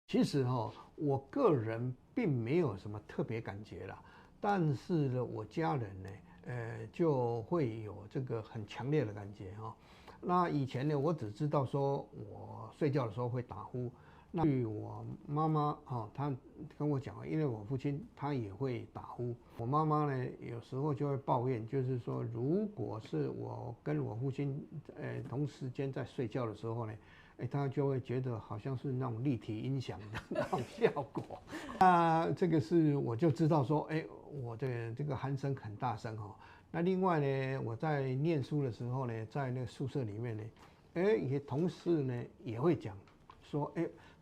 其实我个人并没有什么特别感觉啦，但是呢，我家人呢，就会有这个很强烈的感觉那以前呢，我只知道说我睡觉的时候会打呼。那据我妈妈她跟我讲，因为我父亲他也会打呼，我妈妈呢有时候就会抱怨，就是说如果是我跟我父亲同时间在睡觉的时候呢，他就会觉得好像是那种立体音响的那种效果。那这个是我就知道说，我的这个鼾声很大声那另外呢，我在念书的时候呢，在那个宿舍里面呢，也同事呢也会讲说，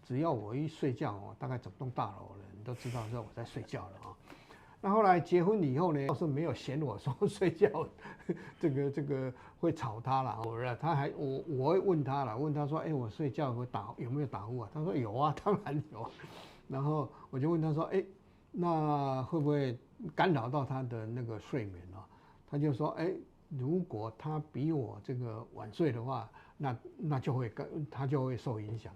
只要我一睡觉大概整栋大楼的人都知道说我在睡觉了那后来结婚以后呢，倒是没有嫌我说睡觉这个会吵他了，他还我会问他了，问他说，我睡觉有没有打呼啊？他说有啊，当然有。然后我就问他说，那会不会干扰到他的那个睡眠他就说，如果他比我这个晚睡的话，那他就会受影响。